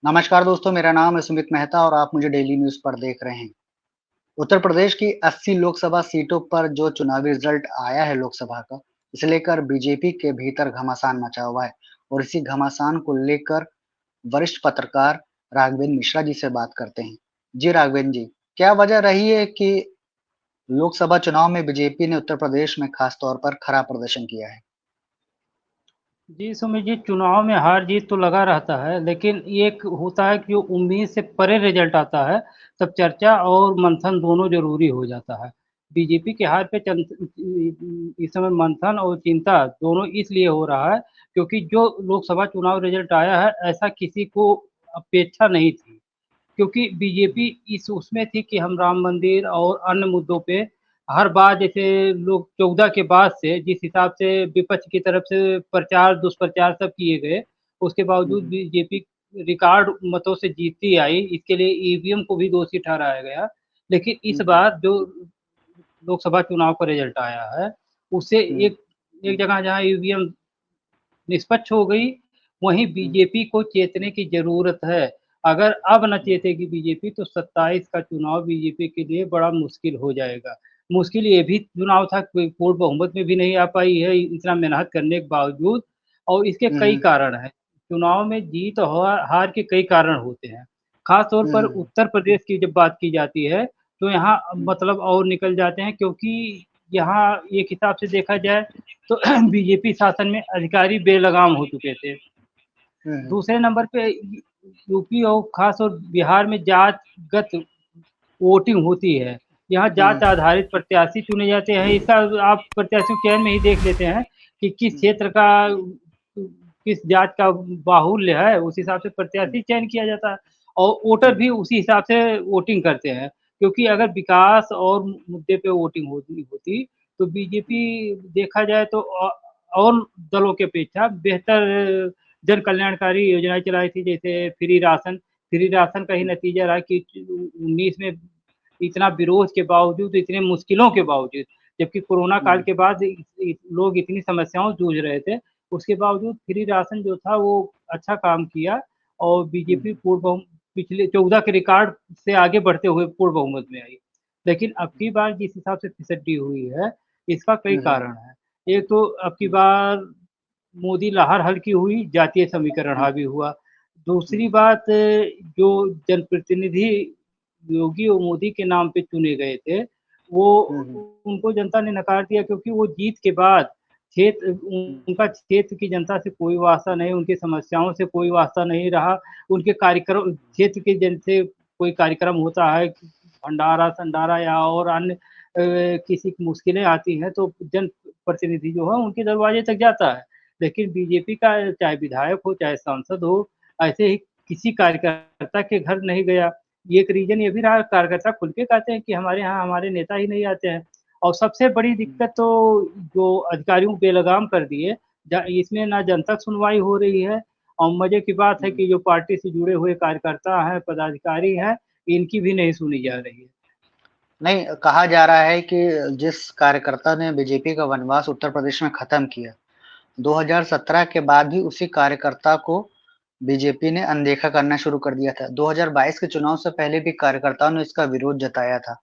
नमस्कार दोस्तों, मेरा नाम है सुमित मेहता और आप मुझे डेली न्यूज़ पर देख रहे हैं। उत्तर प्रदेश की 80 लोकसभा सीटों पर जो चुनावी रिजल्ट आया है लोकसभा का, इसे लेकर बीजेपी के भीतर घमासान मचा हुआ है और इसी घमासान को लेकर वरिष्ठ पत्रकार राघवेंद्र मिश्रा जी से बात करते हैं। जी राघवेंद्र जी, क्या वजह रही है कि लोकसभा चुनाव में बीजेपी ने उत्तर प्रदेश में खास तौर पर खराब प्रदर्शन किया है? जी, सुमित जी, चुनाव में हार-जीत तो लगा रहता है, लेकिन ये एक होता है कि जो उम्मीद से परे रिज़ल्ट आता है, तब चर्चा और मंथन दोनों ज़रूरी हो जाता है। बीजेपी के हार पे इस समय मंथन और चिंता दोनों इसलिए हो रहा है, क्योंकि जो लोकसभा चुनाव रिज़ल्ट आया है, ऐसा किसी को अपेक्षा नहीं थी। क्योंकि बीजेपी इस उसमें थी कि हम राम मंदिर और अन्य मुद्दों पे हर बार जैसे लोग 14 के बाद से जिस हिसाब से विपक्ष की तरफ से प्रचार, दुष्प्रचार सब किए गए, उसके हुँ, बावजूद हुँ। बीजेपी रिकॉर्ड मतों से जीतती आई। इसके लिए ईवीएम को भी दोषी ठहराया गया। लेकिन इस हुँ, हुँ। बार जो लोकसभा चुनाव का रिज़ल्ट आया है, उससे हुँ, एक एक जगह जहाँ ईवीएम निष्पक्ष हो गई, वहीं हुँ, बीजेपी को चेतने की ज़रूरत है। अगर अब न हुँ, चेतेगी बीजेपी तो 27 का चुनाव बीजेपी के लिए बड़ा मुश्किल हो जाएगा। मुश्किल ये भी चुनाव था, कोई पूर्ण बहुमत में भी नहीं आ पाई है इतना मेहनत करने के बावजूद और इसके हुँ, कई हुँ, कारण हैं। चुनाव में जीत और हार के कई कारण होते हैं। ख़ास तौर पर हुँ, उत्तर प्रदेश की जब बात की जाती है, तो यहाँ हुँ, मतलब और निकल जाते हैं क्योंकि यहाँ एक हिसाब से देखा जाए तो बीजेपी शासन में अधिकारी बेलगाम हो चुके थे। हुँ, हुँ, दूसरे नंबर पे यूपी और ख़ास और बिहार में जातगत वोटिंग होती है। यहाँ हुँ, जात आधारित प्रत्याशी चुने जाते हैं। इसका आप प्रत्याशियों के चयन में ही देख लेते हैं कि किस हुँ, क्षेत्र का किस जात का बाहुल्य है, उस हिसाब से प्रत्याशी चयन किया जाता है और वोटर हुँ, भी उसी हिसाब से वोटिंग करते हैं। क्योंकि अगर विकास और मुद्दे पे वोटिंग होती होती, तो बीजेपी देखा जाए तो और दलों की अपेक्षा बेहतर जन कल्याणकारी योजनाएँ चलाई थी, जैसे फ्री राशन का ही नतीजा रहा कि 19 में इतना विरोध के बावजूद, इतने मुश्किलों के बावजूद, जबकि कोरोना काल हुँ, के बाद लोग इतनी समस्याओं से जूझ रहे थे, उसके बावजूद फ्री राशन जो था वो अच्छा काम किया और हुँ, बीजेपी पूर्ण बहु पिछले 14 के रिकॉर्ड से आगे बढ़ते हुए पूर्ण बहुमत में आई। लेकिन अब की बार जिस हिसाब से फिसड्डी हुई है, इसका कई हुँ, हुँ, कारण हैं। एक तो अब की बार मोदी लहर हल्की हुई, जातीय समीकरण हुँ, हावी हुआ। हुँ, दूसरी बात जो जनप्रतिनिधि योगी और मोदी के नाम पे चुने गए थे, वो हुँ, हुँ, उनको जनता ने नकार दिया क्योंकि वो जीत के बाद क्षेत्र हुँ, उनका क्षेत्र की जनता से कोई वास्ता नहीं, उनकी समस्याओं से कोई वास्ता नहीं रहा। उनके कार्यक्रम क्षेत्र के जन से कोई कार्यक्रम होता है, भंडारा-संडारा या और अन्य किसी की मुश्किलें आती हैं, तो जनप्रतिनिधि जो है उनके दरवाजे तक जाता है। लेकिन बीजेपी का चाहे विधायक हो, चाहे सांसद हो, ऐसे ही किसी कार्यकर्ता के घर नहीं गया। ये एक रीज़न ये भी रहा कार्यकर्ता खुल के कहते हैं कि हमारे यहाँ हमारे नेता ही नहीं आते हैं। और सबसे बड़ी दिक्कत तो जो अधिकारियों को बेलगाम कर दिए, इसमें ना जनता सुनवाई हो रही है और मज़े की बात है हुँ। कि जो पार्टी से जुड़े हुए कार्यकर्ता हैं, पदाधिकारी हैं, इनकी भी नहीं सुनी जा रही है। नहीं, कहा जा रहा है कि जिस कार्यकर्ता ने बीजेपी का वनवास उत्तर प्रदेश में खत्म किया, 2017 के बाद भी उसी कार्यकर्ता को बीजेपी ने अनदेखा करना शुरू कर दिया था। 2022 के चुनाव से पहले भी कार्यकर्ताओं ने इसका विरोध जताया था।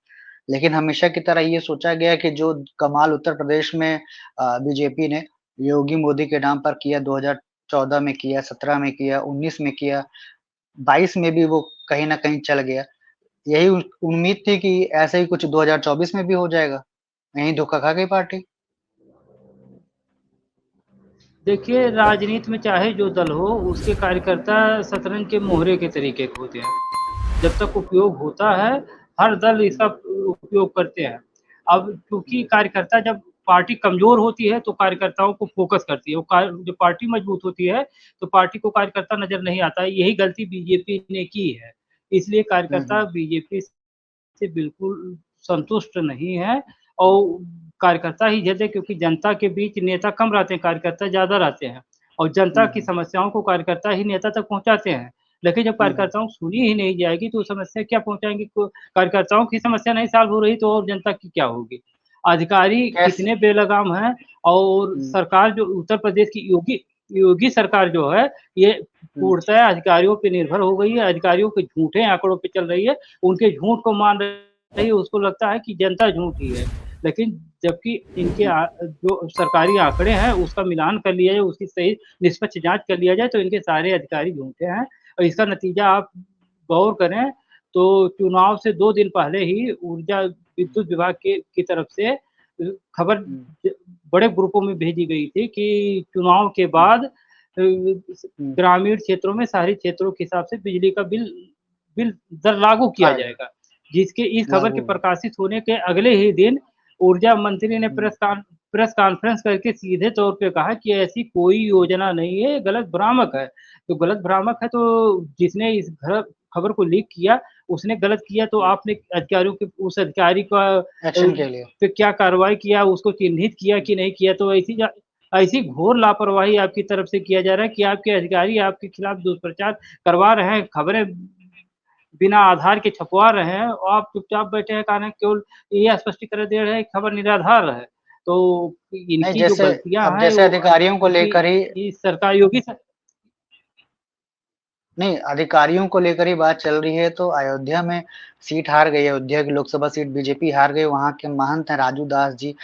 लेकिन हमेशा की तरह ये सोचा गया कि जो कमाल उत्तर प्रदेश में बीजेपी ने योगी मोदी के नाम पर किया, 2014 में किया, 17 में किया, 19 में किया, 22 में भी वो कहीं न कहीं चल गया। यही उम्मीद थी कि ऐसा ही कुछ 2024 में भी हो जाएगा। यहीं धोखा खा गई पार्टी। देखिए, राजनीति में चाहे जो दल हो, उसके कार्यकर्ता शतरंज के मोहरे के तरीके के होते हैं। जब तक उपयोग होता है, हर दल इसका उपयोग करते हैं। अब चूँकि कार्यकर्ता जब पार्टी कमज़ोर होती है, तो कार्यकर्ताओं को फ़ोकस करती है। वो जब पार्टी मज़बूत होती है, तो पार्टी को कार्यकर्ता नज़र नहीं आता है। यही गलती बीजेपी ने की है। इसलिए हुँ, कार्यकर्ता हुँ। बीजेपी से बिल्कुल संतुष्ट नहीं है और कार्यकर्ता ही जैसे क्योंकि जनता के बीच नेता कम रहते हैं, कार्यकर्ता ज़्यादा रहते हैं और जनता हुँ, की हुँ। समस्याओं को कार्यकर्ता ही नेता तक पहुँचाते हैं। लेकिन जब हुँ, हुँ। कार्यकर्ताओं को सुनी ही नहीं जाएगी तो समस्या क्या पहुँचाएँगे को कार्यकर्ताओं की समस्या नहीं सॉल्व हो रही तो और जनता की क्या होगी? अधिकारी कैसे कितने बेलगाम हैं और हुँ, सरकार जो उत्तर प्रदेश की योगी योगी सरकार जो है, ये पूर्णतः अधिकारियों पे निर्भर हो गई है, अधिकारियों के झूठे आंकड़ों पे चल रही है, उनके झूठ को मान रही है, उसको लगता है कि जनता झूठी है। लेकिन जबकि इनके जो सरकारी आंकड़े हैं, उसका मिलान कर लिया जाए, उसकी सही निष्पक्ष जाँच कर लिया जाए, तो इनके सारे अधिकारी झूठे हैं और इसका नतीजा आप गौर करें, तो चुनाव से 2 दिन पहले ही ऊर्जा विद्युत विभाग की तरफ से खबर बड़े ग्रुपों में भेजी गई थी कि चुनाव के बाद ग्रामीण क्षेत्रों में शहरी क्षेत्रों के हिसाब से बिजली का बिल बिल दर लागू किया आएगा, जाएगा। जिसके इस खबर के लागू होगा। प्रकाशित होने के अगले ही दिन ऊर्जा मंत्री ने प्रेस कॉन्फ्रेंस करके सीधे तौर पे कहा कि ऐसी कोई योजना नहीं है, गलत भ्रामक है। तो गलत भ्रामक है तो जिसने इस खबर को लीक किया, उसने गलत किया तो आपने अधिकारियों के उस अधिकारी का एक्शन के लिए। पे क्या कार्रवाई किया, उसको चिन्हित किया कि नहीं किया, तो ऐसी घोर लापरवाही आपकी तरफ से किया जा रहा है कि आपके अधिकारी आपके खिलाफ दुष्प्रचार करवा रहे हैं, खबरें बिना आधार के छपवा रहे हैं और आप चुपचाप बैठे हैं कारण केवल ये स्पष्टीकरण दे रहे हैं कि खबर निराधार है। तो नहीं, इनकी जो जैसे गलतियाँ अब हैं जैसे वो अधिकारियों को इनकी लेकर ही इस सरकार योगी नहीं, अधिकारियों को लेकर ही बात चल रही है, तो अयोध्या में सीट हार गई, अयोध्या की लोकसभा सीट बीजेपी हार गई, वहाँ के महंत हैं राजू दास जी।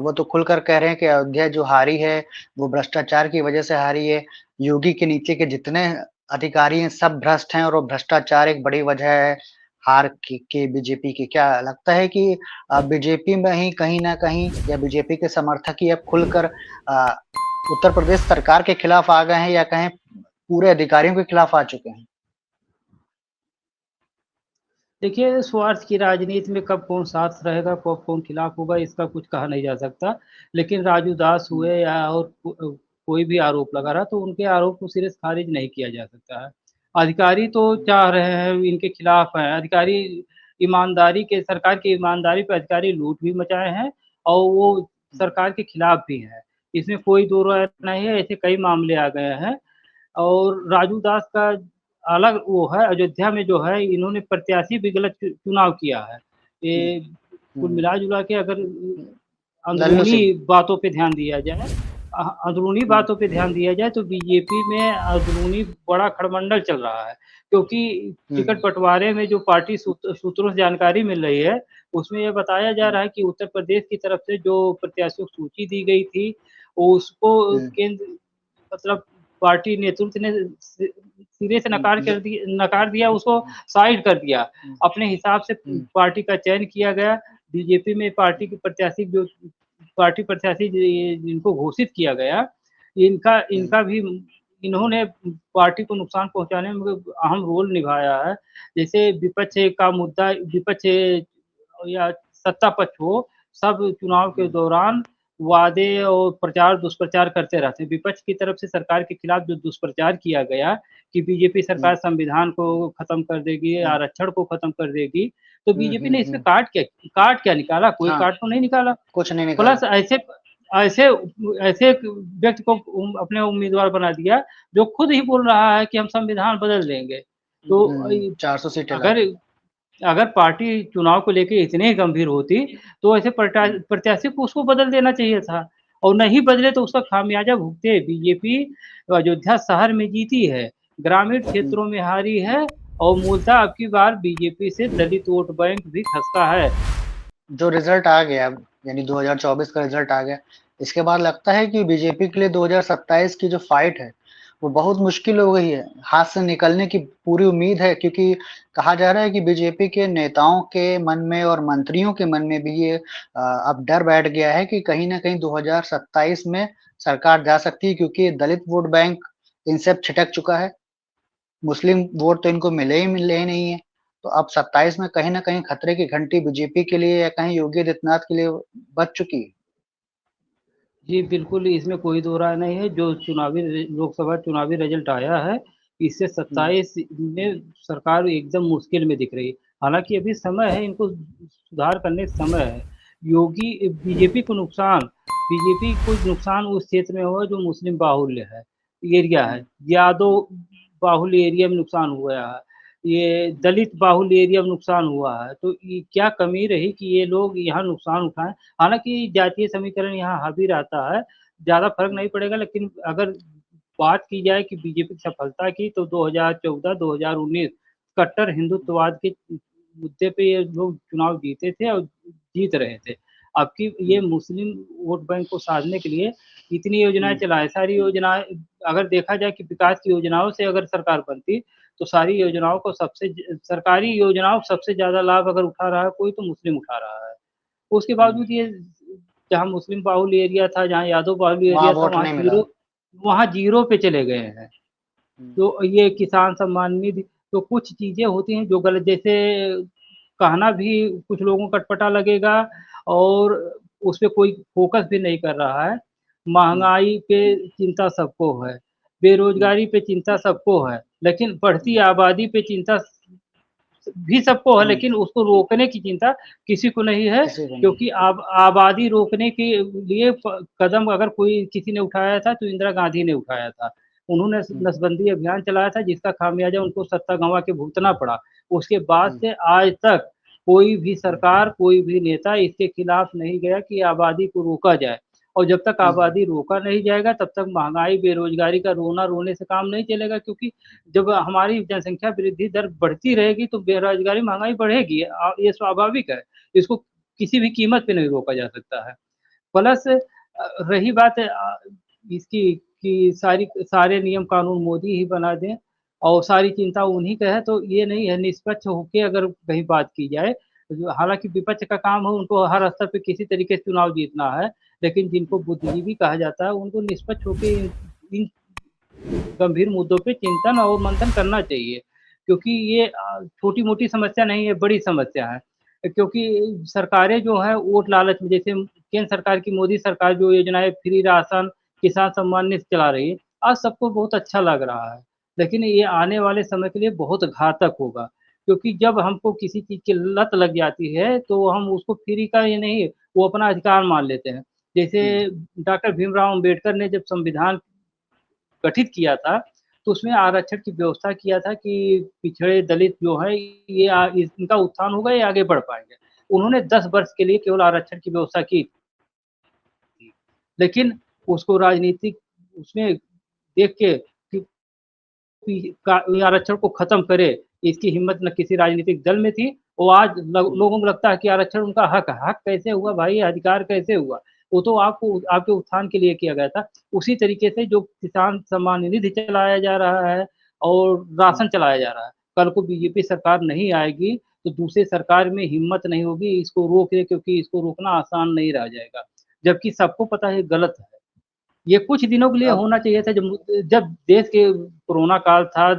वो तो खुलकर कह रहे हैं कि अयोध्या जो हारी है, वो भ्रष्टाचार की वजह से हारी है। योगी के नीचे के जितने अधिकारी हैं, सब भ्रष्ट हैं और वो भ्रष्टाचार एक बड़ी वजह है हार की बीजेपी की। क्या लगता है कि बीजेपी में ही कहीं न कहीं या बीजेपी के समर्थक ही अब खुलकर उत्तर प्रदेश सरकार के खिलाफ आ गए हैं या कहें पूरे अधिकारियों के खिलाफ आ चुके हैं? देखिए, स्वार्थ की राजनीति में कब कौन साथ रहेगा, कब कौन खिलाफ होगा, इसका कुछ कहा नहीं जा सकता। लेकिन राजू दास हुँ, हुए या और कोई भी आरोप लगा रहा, तो उनके आरोप को सिरे से खारिज नहीं किया जा सकता है। अधिकारी तो हुँ, चाह रहे हैं, इनके खिलाफ हैं। अधिकारी ईमानदारी के सरकार की ईमानदारी पे अधिकारी लूट भी मचाए हैं और वो हुँ, सरकार के खिलाफ भी हैं। इसमें कोई दो राय नहीं है, ऐसे कई मामले आ गए हैं। और राजू दास का अलग वो है, अयोध्या में जो है इन्होंने प्रत्याशी भी गलत चुनाव किया है। हुँ, ये कुल हुँ, मिला-जुला के अगर लल्लू अंदरूनी सिंह। बातों पे ध्यान दिया जाए अंदरूनी हुँ, बातों पे ध्यान दिया जाए तो बीजेपी में अंदरूनी बड़ा खड़मंडल चल रहा है। क्योंकि हुँ, टिकट बँटवारे में जो पार्टी सूत्रों से जानकारी मिल रही है, उसमें ये बताया जा हुँ, रहा है कि उत्तर प्रदेश की तरफ से जो प्रत्याशियों की सूची दी गई थी, उसको हुँ, केंद्र मतलब पार्टी नेतृत्व ने सिरे से हुँ, नकार दिया, उसको साइड कर दिया। हुँ, अपने हिसाब से हुँ, पार्टी का चयन किया गया। बीजेपी में पार्टी प्रत्याशी जिनको घोषित किया गया, इनका हुँ, इनका भी इन्होंने पार्टी को नुकसान पहुँचाने में अहम रोल निभाया है। जैसे विपक्ष या सत्ता पक्ष हो, सब चुनाव के हुँ, दौरान वादे और दुष्प्रचार करते रहते हैं। विपक्ष की तरफ से सरकार के खिलाफ जो दुष्प्रचार किया गया कि बीजेपी हुँ, सरकार संविधान को खत्म कर देगी, हुँ, आरक्षण को खत्म कर देगी, तो हुँ, बीजेपी हुँ, ने इसमें हुँ, काट क्या निकाला? कोई हाँ, काट तो नहीं निकाला। कुछ नहीं निकाला। प्लस ऐसे ऐसे एक व्यक्ति को अपने उम्मीदवार बना दिया, जो खुद ही बोल रहा है कि हम संविधान बदल देंगे। तो हुँ, 400 सीटें अगर लाके। अगर पार्टी चुनाव को लेके इतनी गंभीर होती, तो ऐसे हुँ, प्रत्याशी को उसको बदल देना चाहिए था और नहीं बदले तो उसका खामियाजा भुगते। बीजेपी अयोध्या शहर में जीती है, ग्रामीण हुँ, क्षेत्रों में हारी है और मूलतः अब की बार बीजेपी से दलित वोट बैंक भी खसता है। जो रिज़ल्ट आ गया अब यानी 2024 का रिज़ल्ट आ गया, इसके बाद लगता है कि बीजेपी के लिए 2027 की जो फ़ाइट है, वो बहुत मुश्किल हो गई है। हाथ से निकलने की पूरी उम्मीद है क्योंकि कहा जा रहा है कि बीजेपी के नेताओं के मन में और मंत्रियों के मन में भी ये अब डर बैठ गया है कि कहीं न कहीं 2027 में सरकार जा सकती है क्योंकि दलित वोट बैंक इनसे अब छिटक चुका है। मुस्लिम वोट तो इनको मिले ही नहीं है। तो अब 27 में कहीं न कहीं खतरे की घंटी बीजेपी के लिए या कहीं योगी आदित्यनाथ के लिए बज चुकी है। जी, बिल्कुल, इसमें कोई दो राय नहीं है, जो लोकसभा चुनावी रिज़ल्ट आया है, इससे हुँ, 27 में सरकार एकदम मुश्किल में दिख रही है। हालाँकि अभी समय है, इनको सुधार करने का समय है। बीजेपी को नुकसान उस क्षेत्र में हुआ जो मुस्लिम बाहुल्य है, एरिया हुँ, है। यादव बाहुल्य एरिया में नुकसान हुआ है। ये हुँ, दलित बाहुल्य एरिया में नुकसान हुआ है। तो ये क्या कमी रही कि ये लोग यहाँ नुकसान उठाएँ? हालाँकि जातीय समीकरण यहाँ हावी रहता है, ज़्यादा फ़र्क हुँ, नहीं पड़ेगा लेकिन अगर बात की जाए कि बीजेपी की सफलता की, तो 2014-2019 कट्टर हिंदुत्ववाद के मुद्दे पे ये लोग चुनाव जीते थे और जीत रहे थे। अब की ये मुस्लिम वोट बैंक को साधने के लिए इतनी योजनाएँ चलाएँ, सारी योजनाएँ अगर देखा जाए कि विकास की योजनाओं से अगर सरकार बनती, तो सारी योजनाओं को सरकारी योजनाओं सबसे ज़्यादा लाभ अगर उठा रहा है कोई, तो मुस्लिम उठा रहा है। उसके बावजूद ये जहाँ मुस्लिम बाहुल्य एरिया था, जहाँ यादव बाहुल्य वहाँ एरिया था, वोट नहीं मिला। वहाँ ज़ीरो पे चले गए हैं। तो ये किसान सम्मान निधि, तो कुछ चीज़ें होती हैं जो गलत, जैसे कहना भी कुछ लोगों को अटपटा लगेगा और उस पे कोई फ़ोकस भी नहीं कर रहा है। महँगाई पे चिंता सबको है, बेरोज़गारी पे चिंता सबको है, लेकिन बढ़ती आबादी पे चिंता भी सबको है, लेकिन उसको रोकने की चिंता किसी को नहीं है, किसी को नहीं। क्योंकि आबादी रोकने के लिए कदम अगर कोई किसी ने उठाया था तो इंदिरा गांधी ने उठाया था। उन्होंने नसबंदी अभियान चलाया था, जिसका खामियाजा उनको सत्ता गंवा के भुगतना पड़ा। उसके बाद से आज तक कोई भी सरकार, कोई भी नेता इसके खिलाफ नहीं गया कि आबादी को रोका जाए, और जब तक आबादी रोका नहीं जाएगा तब तक महंगाई, बेरोजगारी का रोना रोने से काम नहीं चलेगा, क्योंकि जब हमारी जनसंख्या वृद्धि दर बढ़ती रहेगी तो बेरोज़गारी, महँगाई बढ़ेगी। ये स्वाभाविक है। इसको किसी भी कीमत पे नहीं रोका जा सकता है। प्लस रही बात इसकी कि सारे नियम कानून मोदी ही बना दें और सारी चिंता उन्हीं का है, तो ये नहीं है। निष्पक्ष होके अगर कहीं बात की जाए, जो हालाँकि विपक्ष का काम है उनको हर स्तर पे किसी तरीके से चुनाव जीतना है, लेकिन जिनको बुद्धिजीवी कहा जाता है उनको निष्पक्ष होके इन इन गंभीर मुद्दों पे चिंतन और मंथन करना चाहिए, क्योंकि ये छोटी-मोटी समस्या नहीं है, बड़ी समस्या है। क्योंकि सरकारें जो हैं वोट लालच में, जैसे केंद्र सरकार की मोदी सरकार जो योजनाएँ फ्री राशन, किसान सम्मान निधि चला रही है, आज सबको बहुत अच्छा लग रहा है। लेकिन ये आने वाले समय के लिए बहुत घातक होगा, क्योंकि जब हमको किसी चीज़ की लत लग जाती है, तो हम उसको फ्री का ये नहीं, वो अपना अधिकार मान लेते हैं। जैसे डॉक्टर भीमराव अम्बेडकर ने जब संविधान गठित किया था, तो उसमें आरक्षण की व्यवस्था किया था कि पिछड़े दलित जो हैं ये इनका उत्थान होगा, ये आगे बढ़ पाएँगे। उन्होंने 10 वर्ष के लिए केवल आरक्षण की व्यवस्था की थी। लेकिन उसको राजनीतिक उसमें देख के कि का ये आरक्षण को खत्म करे, इसकी हिम्मत ना किसी राजनीतिक दल में थी। वो आज लोगों को लगता है कि आरक्षण उनका हक है। हक कैसे हुआ भाई? अधिकार कैसे हुआ? वो तो आपको आपके उत्थान के लिए किया गया था। उसी तरीके से जो किसान सम्मान निधि चलाया जा रहा है और राशन चलाया जा रहा है। कल को बीजेपी सरकार नहीं आएगी, तो दूसरी सरकार में हिम्मत नहीं होगी इसको रोके, क्योंकि इसको रोकना आसान नहीं रह जाएगा। जबकि सबको पता है ये गलत है। ये कुछ दिनों के लिए अब होना चाहिए था, जब देश के कोरोना काल था,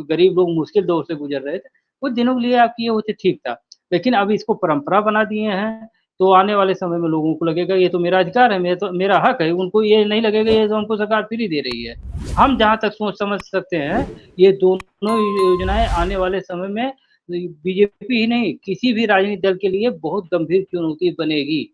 गरीब लोग मुश्किल दौर से गुज़र रहे थे, कुछ दिनों के लिए आप किए होते ठीक था। लेकिन अब इसको परंपरा बना दिए हैं, तो आने वाले समय में लोगों को लगेगा ये तो मेरा अधिकार है, मेरा हक है, उनको ये नहीं लगेगा ये तो हमको सरकार फ्री दे रही है। हम जहाँ तक सोच समझ सकते हैं, ये दोनों योजनाएँ आने वाले समय में बीजेपी ही नहीं, किसी भी राजनीतिक दल के लिए बहुत गंभीर चुनौती बनेगी।